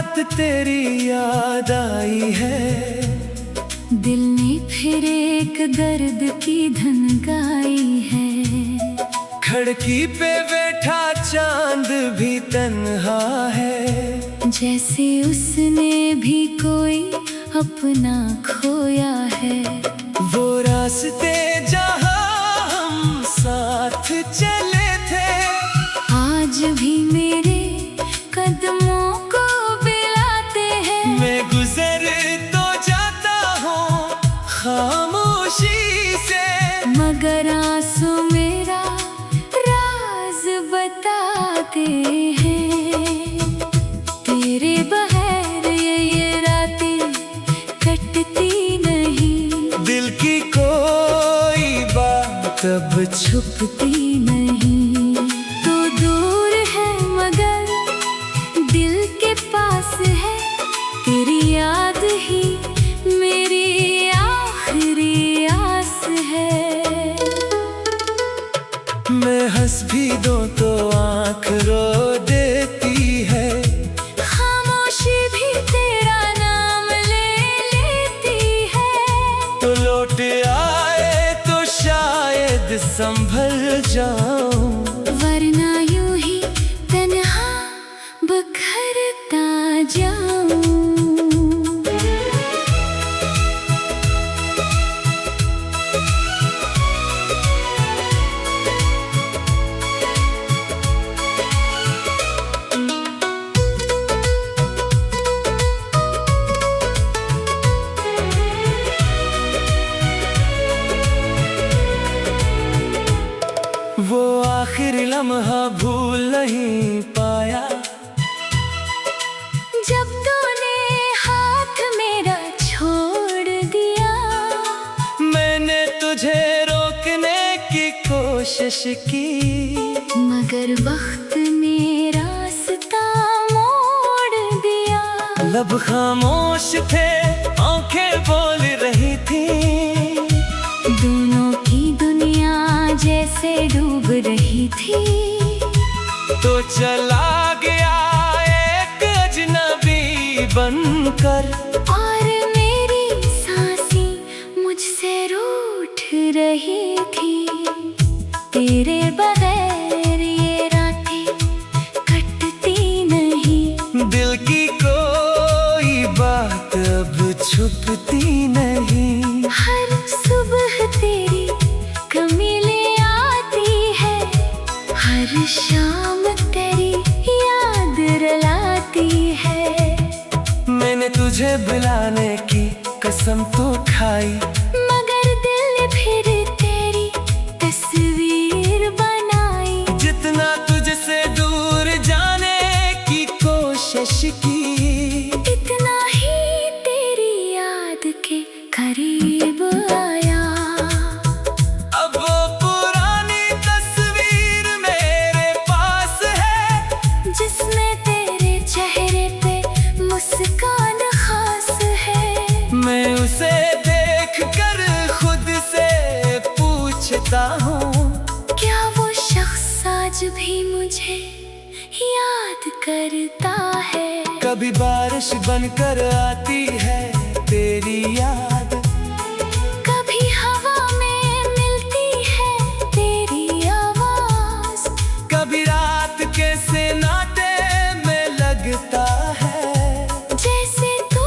रात तेरी याद आई है। दिल ने फिर एक दर्द की धुन गाई है। खिड़की पे बैठा चांद भी तन्हा है, जैसे उसने भी कोई अपना खोया है। वो रास्ते जहाँ हम साथ चले थे, आज भी मेरे कदमों को बिलाते हैं। मैं गुजर तो जाता हूँ खामोशी से, मगर आंसू मेरा राज बताते हैं। तेरे बगैर ये रातें कटती नहीं। दिल की कोई बात अब छुपती नहीं। तो दूर है मगर दिल के पास है। तेरी याद ही मेरी आखिरी आस है। मैं हंस भी दूं तो आँख रो देती है, खामोशी भी तेरा नाम ले लेती है। तो लौट आए तो शायद संभल जाऊं, वरना यूं ही तन्हा बिखरता जाऊं। वो आखिरी लम्हा भूल नहीं पाया, जब तूने हाथ मेरा छोड़ दिया। मैंने तुझे रोकने की कोशिश की, मगर वक्त ने रास्ता मोड़ दिया। लब खामोश थे, आंखें बोल रही थी, दोनों की दुनिया जैसे डूब रही थी। तो चला गया एक अजनबी बनकर, और मेरी सांसें मुझसे रूठ रही थी। तेरे बगैर ये रातें कटती नहीं। दिल की कोई बात अब छुपती नहीं। हर सुबह तेरी कमी ले आती है। हर शाम तेरी याद रुलाती है। मैंने तुझे बुलाने की कसम तो खाई, मगर दिल ने फिर तेरी तस्वीर बनाई। जितना तुझसे दूर जाने की कोशिश की, इतना ही तेरी याद के करीब आया। अब वो पुरानी तस्वीर मेरे पास है, जिसमें तेरे चेहरे पे मुस्कान खास है। मैं उसे देख कर खुद से पूछता हूँ, क्या वो शख्स आज भी मुझे याद करता है। कभी बारिश बनकर आती है तेरी याद, कभी हवा में मिलती है तेरी आवाज। कभी रात के सन्नाटे में लगता है, जैसे तू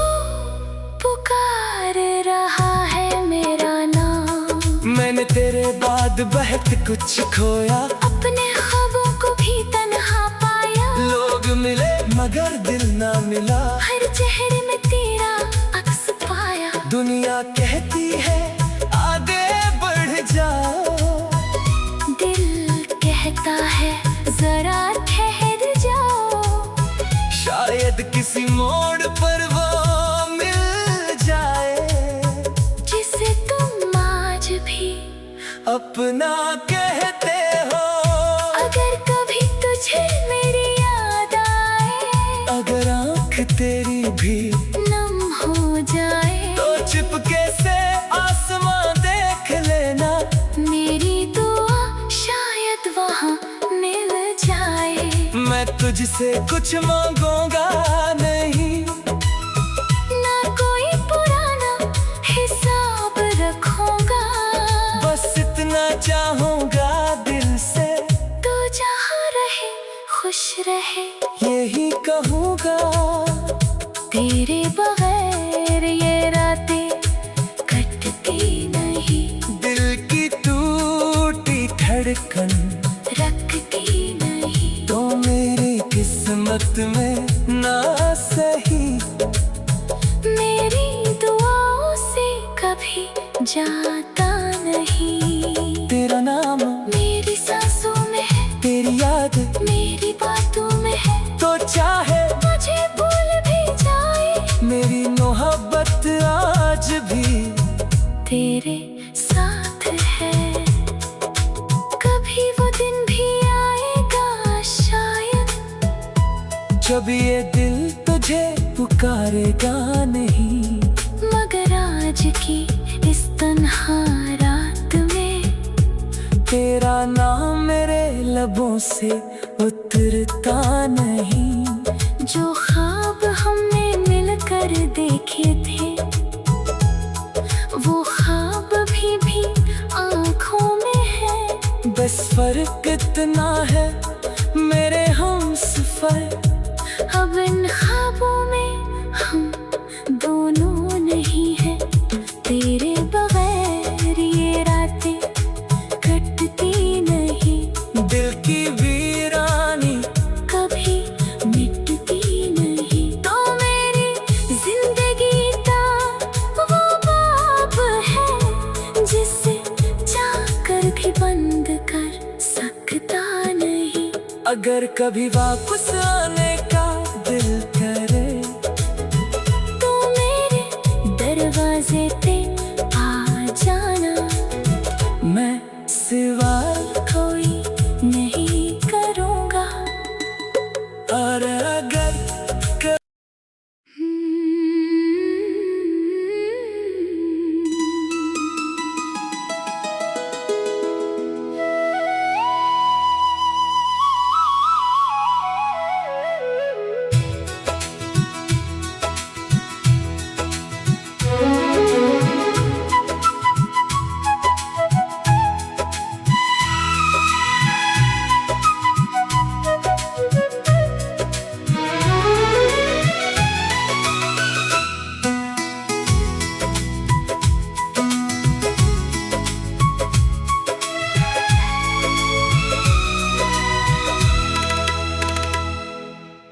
पुकार रहा है मेरा नाम। मैंने तेरे बाद बहुत कुछ खोया, अपने ख्वाबों को भी तन्हा पाया। लोग मिले मगर दिल ना मिला, हर चेहरे में तेरा अक्स पाया। दुनिया कहती है आगे बढ़ जाओ, दिल कहता है जरा ठहर जाओ। शायद किसी मोड़ पर वो मिल जाए, जिसे तुम आज भी अपना कहते हो। अगर कभी तुझे मेरी याद आए, अगर आँख तेरी भी नम हो जाए, तो चिपके से आसमां देख लेना। मेरी दुआ शायद वहाँ मिल जाए। मैं तुझसे कुछ मांगूंगा नहीं, तेरे बगैर ये रातें कटती नहीं, दिल की टूटी धड़कन रखती नहीं। तो मेरी किस्मत में ना सही, मेरी दुआओं से कभी जाता नहीं। तेरा नाम मेरी सांसों में है, तेरी याद मेरी बातों में है। तो चाहे मुझे भूल भी जाए, मेरी मोहब्बत आज भी तेरे साथ है। कभी वो दिन भी आएगा शायद, जब ये दिल तुझे पुकारेगा नहीं। मगर आज की इस तन्हा रात में तेरा नाम मेरे लबों से उतरता नहीं। जो ख्वाब हमने मिलकर देखे थे, वो ख्वाब भी आँखों में है। बस फर्क इतना है मेरे हमसफर, अब इन ख्वाबों में हम दोनों नहीं हैं। तेरे बगैर ये रातें कटती नहीं, दिल की वीरानी कभी मिटती नहीं। तो मेरी जिंदगी का वो बाब है, जिसे चाहकर भी बंद कर सकता नहीं। अगर कभी वापस आने का दिल करे, तो मेरे दरवाजे पे आ जाना। मैं सवाल कोई नहीं करूँगा। और अगर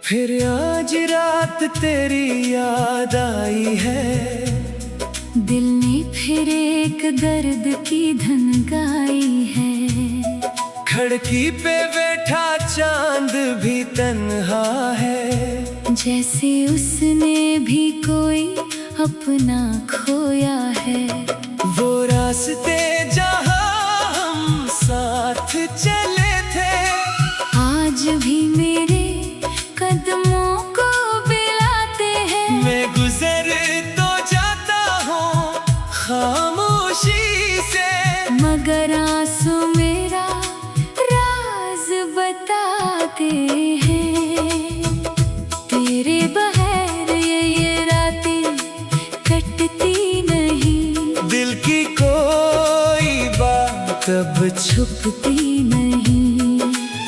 फिर आज रात तेरी याद आई है, दिल ने फिर एक दर्द की धन गाई है। खिड़की पे बैठा चांद भी तन्हा है, जैसे उसने भी कोई अपना खोया है। वो रास्ते जहाँ हम साथ चले थे, आज भी मेरे कदमों को बिलाते हैं। मैं गुजर तो जाता हूँ खामोशी से, मगर आंसू मेरा राज बताते हैं। तेरे बगैर ये रातें कटती नहीं, दिल की कोई बात अब छुपती नहीं।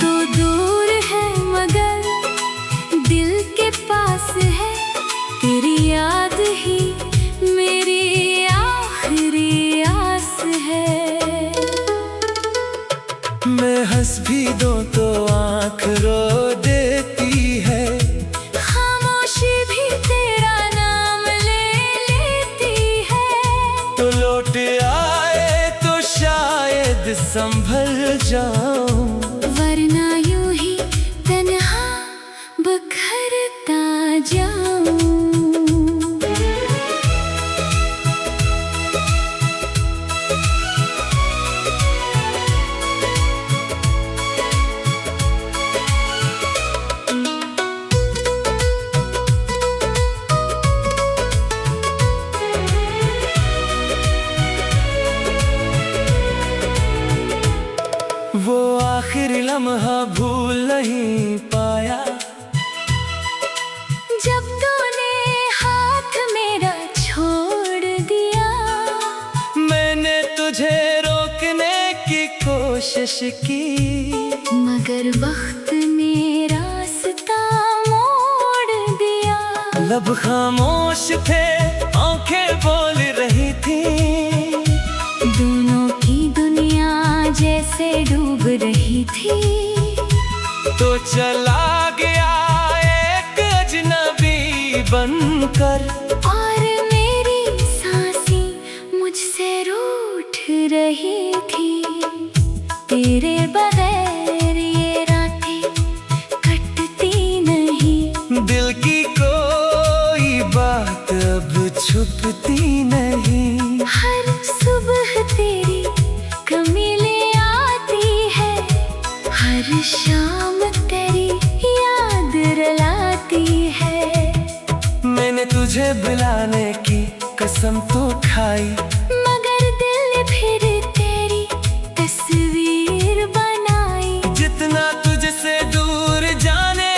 तो दूर है मगर दिल के पास है, तेरी याद ही मेरी आखिरी आस है। मैं हंस भी दूं तो आँख रो देती है, खामोशी भी तेरा नाम ले लेती है। तो लौट आए तो शायद संभल जाऊं, वरना यूं ही तन्हा बखरता जाऊं। वो आखिरी लम्हा भूल नहीं पाया, जब तूने हाथ मेरा छोड़ दिया। मैंने तुझे रोकने की कोशिश की, मगर वक्त ने रास्ता मोड़ दिया। लब खामोश थे, आंखें बोल रही थी। दोनों की दुनिया जैसे डूब रही थी। तो चला गया एक अजनबी बनकर, और मेरी सांसें मुझसे रूठ रही थी। तेरे बगैर ये रातें कटती नहीं। दिल की कोई बात अब छुपती नहीं। हर सुबह तेरी कमी ले आती है। हर शाम तेरी याद रुलाती है। मैंने तुझे बुलाने की कसम तो खाई, मगर दिल फिर तेरी तस्वीर बनाई। जितना तुझसे दूर जाने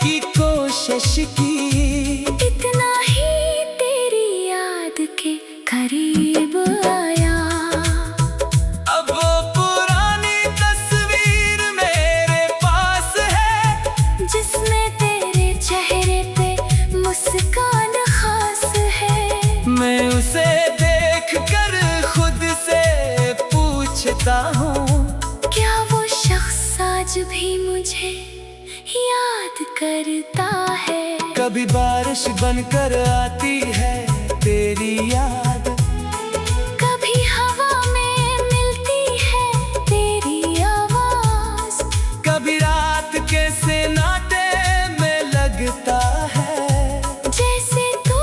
की कोशिश की, इतना ही तेरी याद के करीब आया। अब वो पुरानी तस्वीर मेरे पास है, जिसमें तेरे चेहरे पे मुस्कान खास है। मैं उसे देख कर खुद से पूछता हूँ, क्या वो शख्स आज भी मुझे याद करता है? कभी बारिश बनकर आती है तेरी याद, कभी हवा में मिलती है तेरी आवाज। कभी रात के सन्नाटे में लगता है, जैसे तू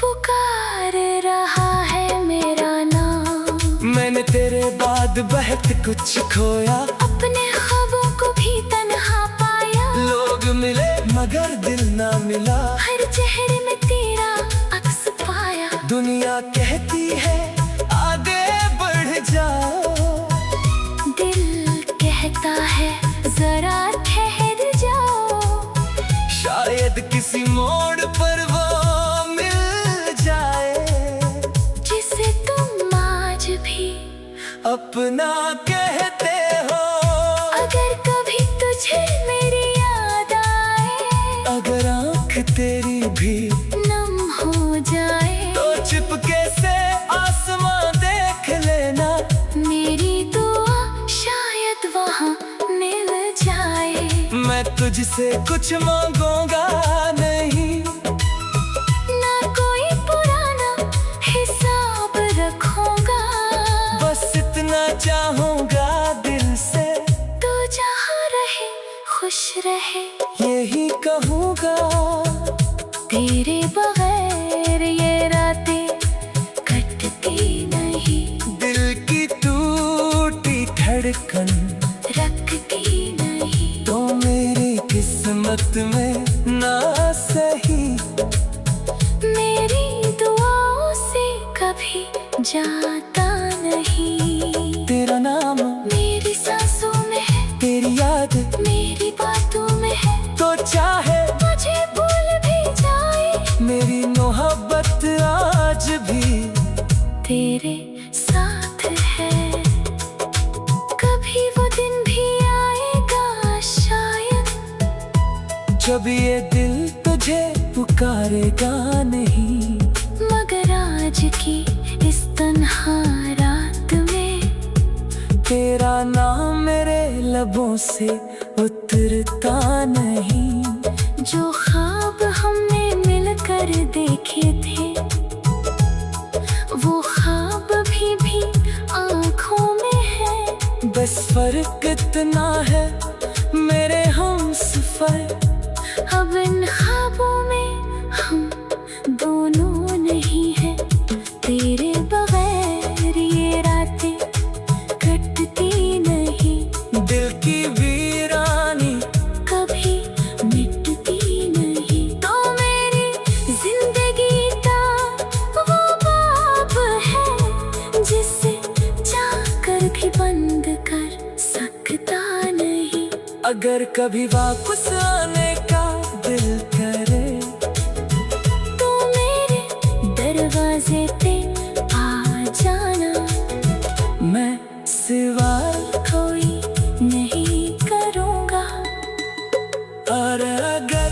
पुकार रहा है मेरा नाम। मैंने तेरे बाद बहुत कुछ खोया, अपने ख्वाबों को भी तन्हा पाया। लोग मिले मगर दिल ना मिला। हर चेहरे में तेरा अक्स पाया। दुनिया कहती है आगे बढ़ जाओ, दिल कहता है जरा ठहर जाओ। शायद किसी मोड़ पर वो मिल जाए, जिसे तुम आज भी अपना कहते हो। अगर कभी तुझे मेरी याद आए, अगर आँख तेरी भी नम हो जाए, तो चुपके से आसमां देख लेना। मेरी दुआ शायद वहाँ मिल जाए। मैं तुझसे कुछ मांगूंगा नहीं, ना कोई पुराना हिसाब रखूंगा। बस इतना चाहूंगा दिल से, तू जहाँ रहे खुश रहे, यही कहूँगा। तेरे बगैर ये रातें कटती नहीं। दिल की टूटी धड़कन रखती नहीं। तो मेरी किस्मत में ना सही, मेरी दुआओं से कभी जाता नहीं। तेरा नाम मेरी सांसों में है, तेरी याद मेरी बातों में है। तो चाहे मुझे भूल भी जाए, मेरी मोहब्बत आज भी तेरे साथ है। कभी वो दिन भी आएगा शायद, जब ये दिल तुझे पुकारेगा नहीं। मगर आज की इस तन्हा रात में तेरा नाम मेरे लबों से उतरता नहीं। जो ख्वाब हमने मिलकर देखे थे, वो ख्वाब भी आँखों में है। बस फर्क इतना है मेरे हमसफर, अब इन ख्वाबों में हम दोनों नहीं हैं। तेरे बगैर ये रातें कटती नहीं। दिल की वीरानी कभी मिटती नहीं। तो मेरी जिंदगी का वो बाब है, जिसे चाहकर भी बंद कर सकता नहीं। अगर कभी वापस आने का दिल करे, तो मेरे दरवाजे पे आ जाना। मैं सिवा कोई नहीं करूँगा। और अगर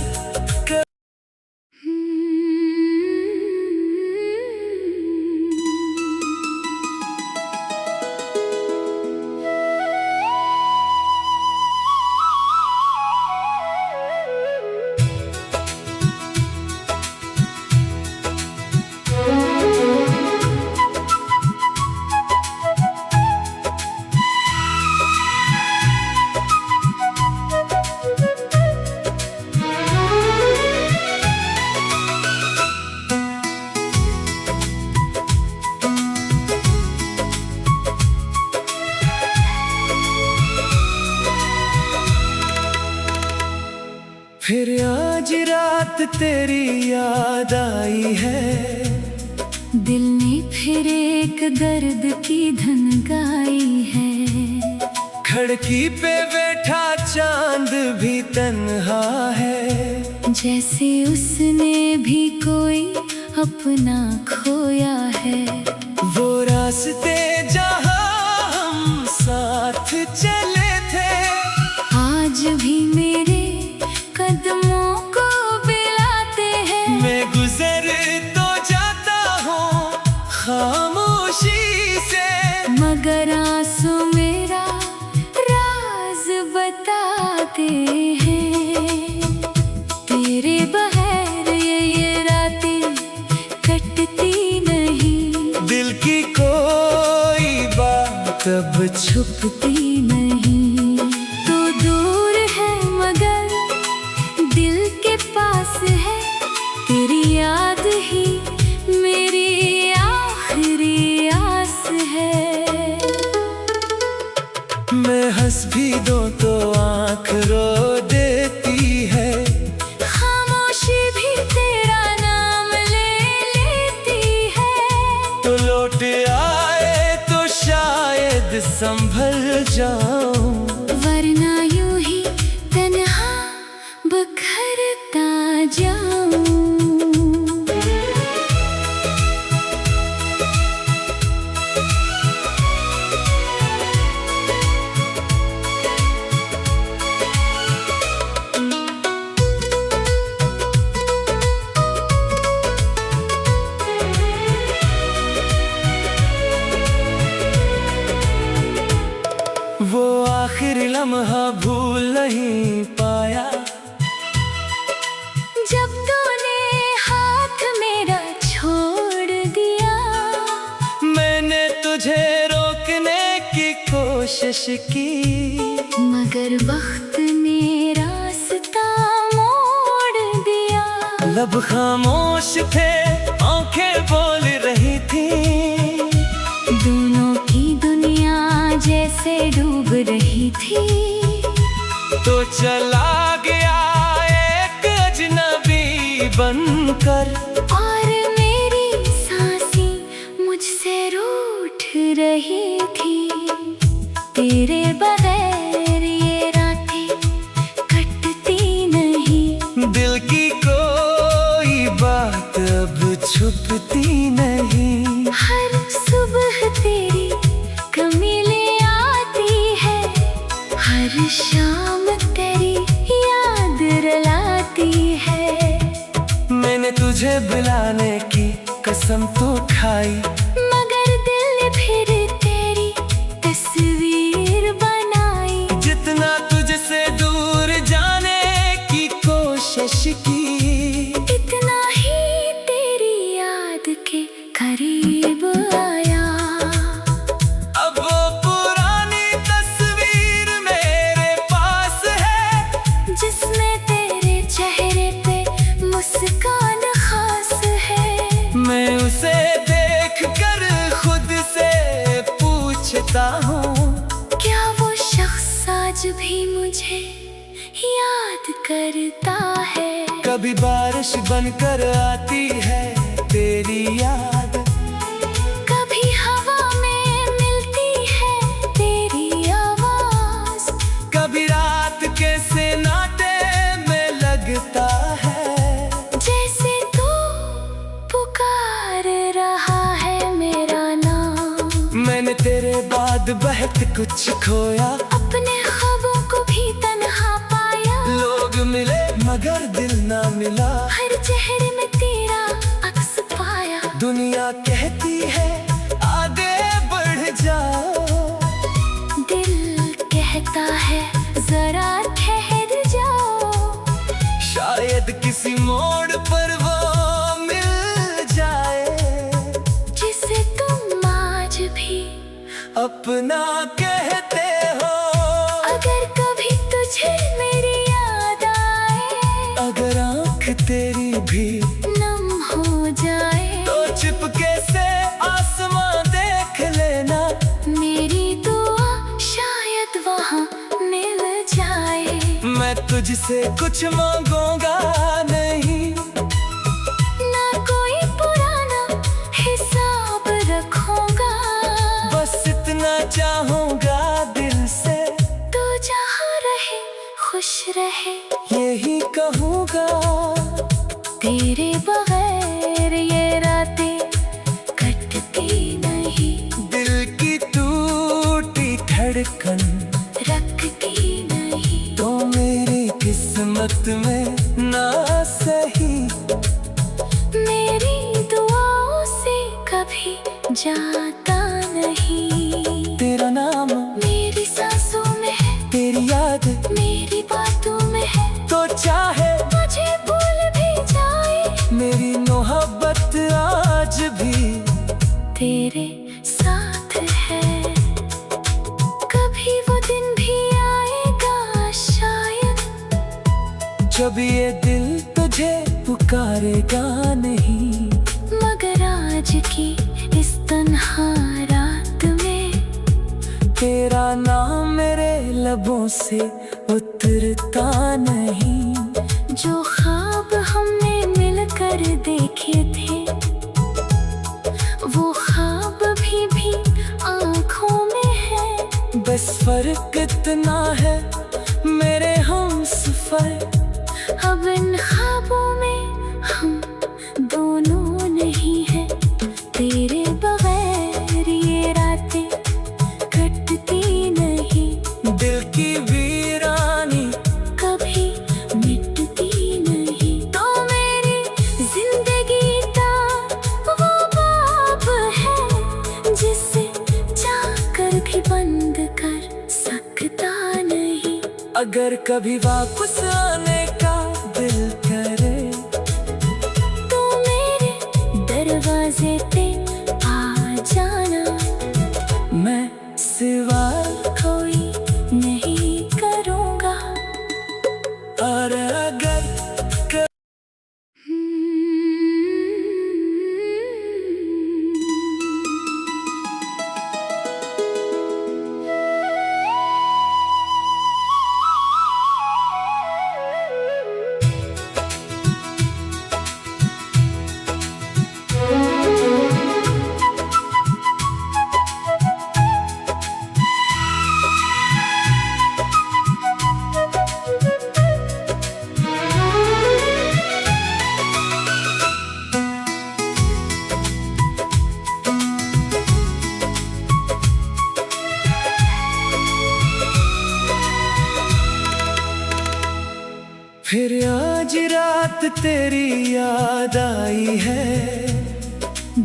रात तेरी याद आई है। दिल ने फिर एक दर्द की धन गाई है। खिड़की पे बैठा चांद भी तन्हा है, जैसे उसने भी कोई अपना खोया है। वो रास्ते जहाँ हम साथ चले थे, आज भी मेरे कदमों को बिलाते हैं। मैं गुजर तो जाता हूँ खामोशी से, मगर आंसू मेरा राज बताते हैं। तेरे बगैर ये रातें कटती नहीं। दिल की कोई बात अब छुपती नहीं। तो दूर है मगर दिल के पास है। तेरी याद ही मेरी आखिरी आस है। मैं हंस भी दूं तो आँख रो देती है, खामोशी भी तेरा नाम ले लेती है। तो लौट आए तो शायद संभल जाऊं, वरना यूं ही तन्हा बिखरता जाऊं। वो आखिरी लम्हा भूल नहीं पाया, जब तूने हाथ मेरा छोड़ दिया। मैंने तुझे रोकने की कोशिश की, मगर वक्त ने रास्ता मोड़ दिया। लब खामोश थे, आंखें बोल रही थी, दोनों की दुनिया जैसे डूब रही थी। तो चला गया एक अजनबी बनकर, और मेरी सांसें मुझसे रूठ रही थी। तेरे बगैर ये रातें कटती नहीं। दिल की कोई बात अब छुपती नहीं। हर सुबह तेरी कमी ले आती है। हर शाम तेरी याद रुलाती है। मैंने तुझे बुलाने की कसम तो खाई, मगर दिल ने फिर तेरी तस्वीर बनाई। जितना तुझसे दूर जाने की कोशिश की, इतना ही तेरी याद के करीब आया। अब वो पुरानी तस्वीर मेरे पास है, जिसमें तेरे चेहरे पे मुस्कान खास है। मैं उसे देख कर खुद से पूछता हूँ, क्या वो शख्स आज भी मुझे याद करता है। कभी बारिश बनकर आती है तेरी याद, कभी हवा में मिलती है तेरी आवाज। कभी रात के सन्नाटे में लगता है, जैसे तू पुकार रहा है मेरा नाम। मैंने तेरे बाद बहुत कुछ खोया, अपने ख्वाबों को भी तन्हा पाया। लोग मिले मगर दिल ना मिला, हर चेहरे में तेरा अक्स पाया। दुनिया कहती है आगे बढ़ जाओ, दिल कहता है जरा ठहर जाओ। शायद किसी मोड़ पर वो मिल जाए, जिसे तुम आज भी अपना कहते हो। अगर कभी तुझे मेरी याद आए, अगर आँख तेरी भी नम हो जाए, तो चुपके से आसमां देख लेना। मेरी दुआ शायद वहाँ मिल जाए। मैं तुझसे कुछ मांगूंगा नहीं, जाता नहीं। तेरा नाम मेरी सांसों में है, तेरी याद मेरी बातों में है। तो चाहे मुझे भूल भी जाए, मेरी मोहब्बत आज भी तेरे साथ है। कभी वो दिन भी आएगा शायद, जब ये दिल तुझे पुकारेगा नहीं। मगर आज की इस तन्हा रात में तेरा नाम मेरे लबों से उतरता नहीं। जो ख्वाब हमने मिलकर देखे थे, वो ख्वाब भी आँखों में है। बस फर्क इतना है मेरे हमसफर, अब इन ख्वाबों में हम दोनों नहीं हैं। तेरे बगैर ये रातें कटती नहीं। दिल की वीरानी कभी मिटती नहीं। तो मेरी जिंदगी का वो बाब है, जिसे चाहकर भी बंद कर सकता नहीं। अगर कभी वापस आने का दिल करे, तो मेरे दरवाजे पे आ जाना। मैं सवाल कोई नहीं करूँगा। और अगर फिर आज रात तेरी याद आई है,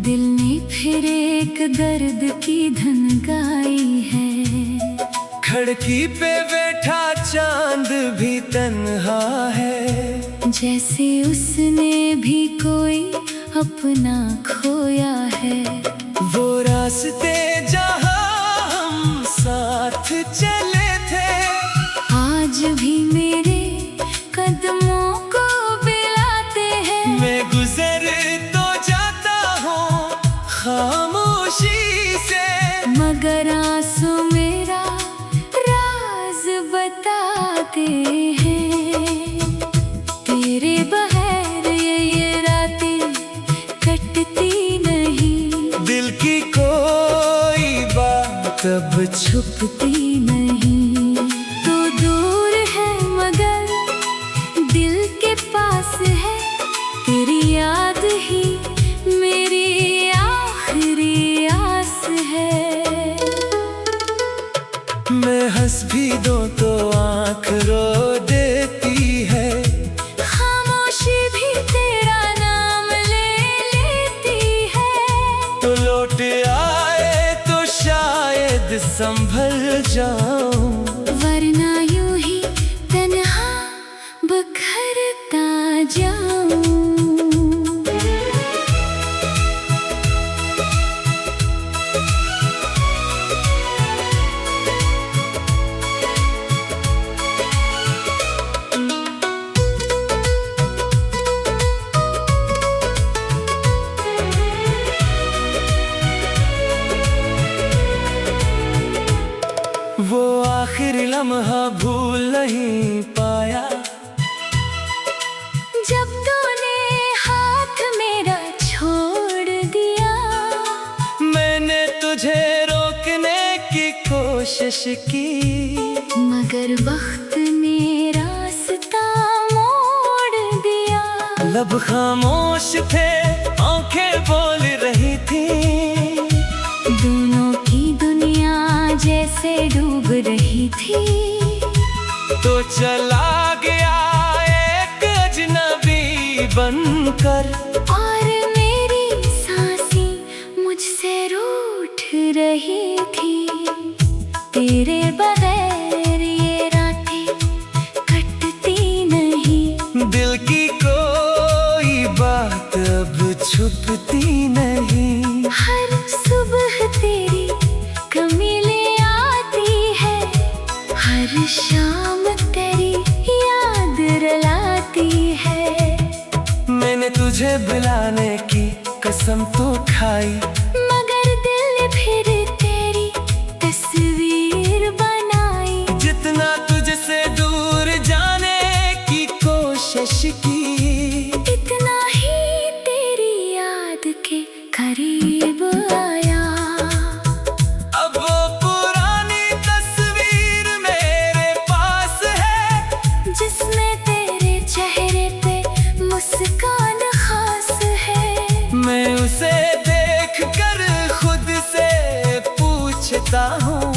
दिल ने फिर एक दर्द की धुन गाई है। खिड़की पे बैठा चांद भी तन्हा है, जैसे उसने भी कोई अपना खोया है। वो रास्ते जहाँ हम साथ चले थे, आज भी मेरे कदमों को बिलाते हैं। मैं गुजर तो जाता हूँ खामोशी से, मगर आंसू मेरा राज बताते हैं। तेरे बगैर ये रातें कटती नहीं। दिल की कोई बात अब छुपती नहीं। तो दूर है मगर दिल के पास है। तेरी याद ही मेरी आखिरी आस है। मैं हंस भी दूं तो आँख रो देती है, खामोशी भी तेरा नाम ले लेती है। तो लौट आए तो शायद संभल जाऊं, वरना यूं ही तन्हा बिखरता जाऊं। वो आखिरी लम्हा भूल नहीं पाया, जब तूने हाथ मेरा छोड़ दिया। मैंने तुझे रोकने की कोशिश की, मगर वक्त ने रास्ता मोड़ दिया। लब खामोश थे, आंखें बोल रही थी, दोनों की दुनिया जैसे डूब रही थी। तो चला गया एक अजनबी बनकर, और मेरी सांसें मुझसे रूठ छुपती नहीं। हर सुबह तेरी कमी ले आती है, हर शाम तेरी याद रुलाती है। मैंने तुझे बुलाने की कसम तो खाई, मगर दिल ने फिर तेरी तस्वीर बनाई। जितना तुझसे दूर जाने की कोशिश की, इतना ही तेरी याद के करीब आया। अब वो पुरानी तस्वीर मेरे पास है, जिसमें तेरे चेहरे पे मुस्कान खास है। मैं उसे देख कर खुद से पूछता हूँ,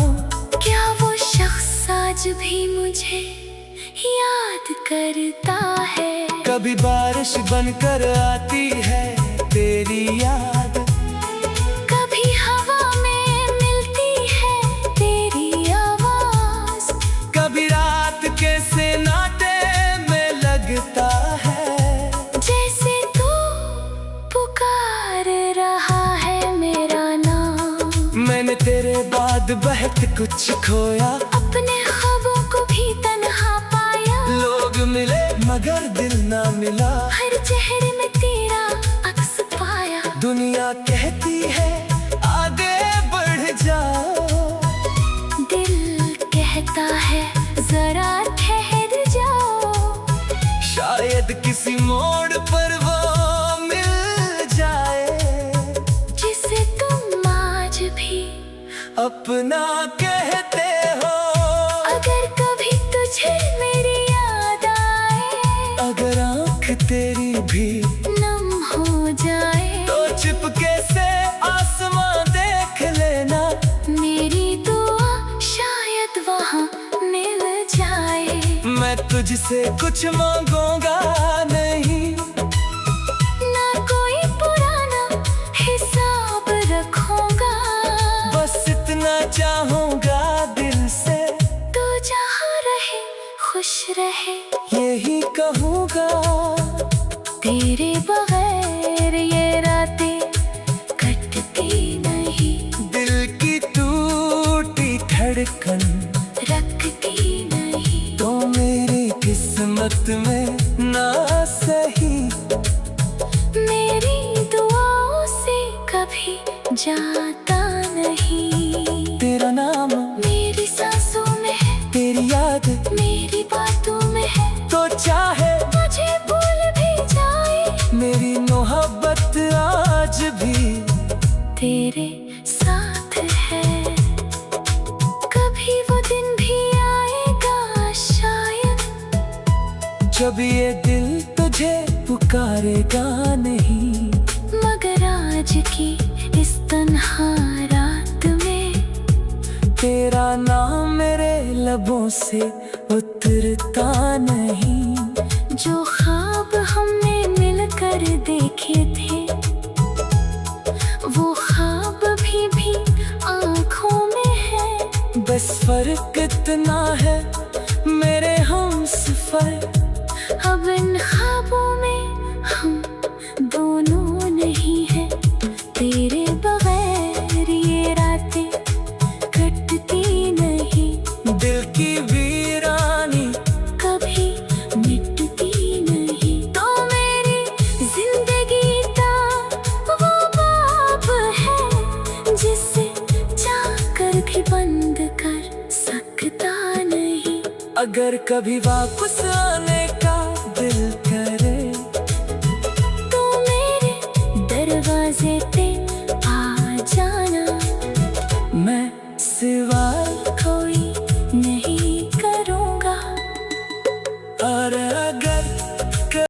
क्या वो शख्स आज भी मुझे याद करता है? कभी बारिश बनकर आती है तेरी याद, कभी हवा में मिलती है तेरी आवाज। कभी रात के सन्नाटे में लगता है, जैसे तू पुकार रहा है मेरा नाम। मैंने तेरे बाद बहुत कुछ खोया, अपने ख्वाबों को भी तन्हा पाया। लोग मिले मगर दिल ना मिला, हर चेहरे में तेरा अक्स पाया। दुनिया कहती है आगे बढ़ जाओ, दिल कहता है जरा ठहर जाओ। शायद किसी मोड़ पर वो मिल जाए, जिसे तुम आज भी अपना कहते हो। अगर कभी तुझे मेरी याद आए, अगर आँख तेरी भी नम हो जाए, तो चुपके से आसमां देख लेना। मेरी दुआ शायद वहाँ मिल जाए। मैं तुझसे कुछ मांगूंगा नहीं, ना कोई पुराना हिसाब रखूंगा, बस इतना चाहूंगा दिल से, तू जहाँ रहे खुश रहे यही कहूँगा। तेरे बगैर ये रातें कटती नहीं, दिल की टूटी धड़कन रखती नहीं। तो मेरी किस्मत में ना सही, मेरी दुआओं से कभी जाता नहीं। तेरा नाम मेरी सांसों में है, तेरी याद मेरी बातों में है। तो चाहे मुझे भूल भी जाए, मेरी मोहब्बत आज भी तेरे साथ है। कभी वो दिन भी आएगा शायद, जब ये दिल तुझे पुकारेगा नहीं। मगर आज की इस तन्हा रात में तेरा नाम मेरे लबों से उतरता नहीं। जो ख्वाब हमने मिलकर देखे थे, वो ख्वाब भी आँखों में है। बस फर्क इतना है मेरे हमसफर, अब इन ख्वाबों में हम दोनों नहीं हैं। तेरे बगैर ये रातें कटती नहीं, दिल की वीरानी कभी मिटती नहीं। तो मेरी जिंदगी का वो बाब है, जिसे चाहकर भी बंद कर सकता नहीं। अगर कभी वापस आना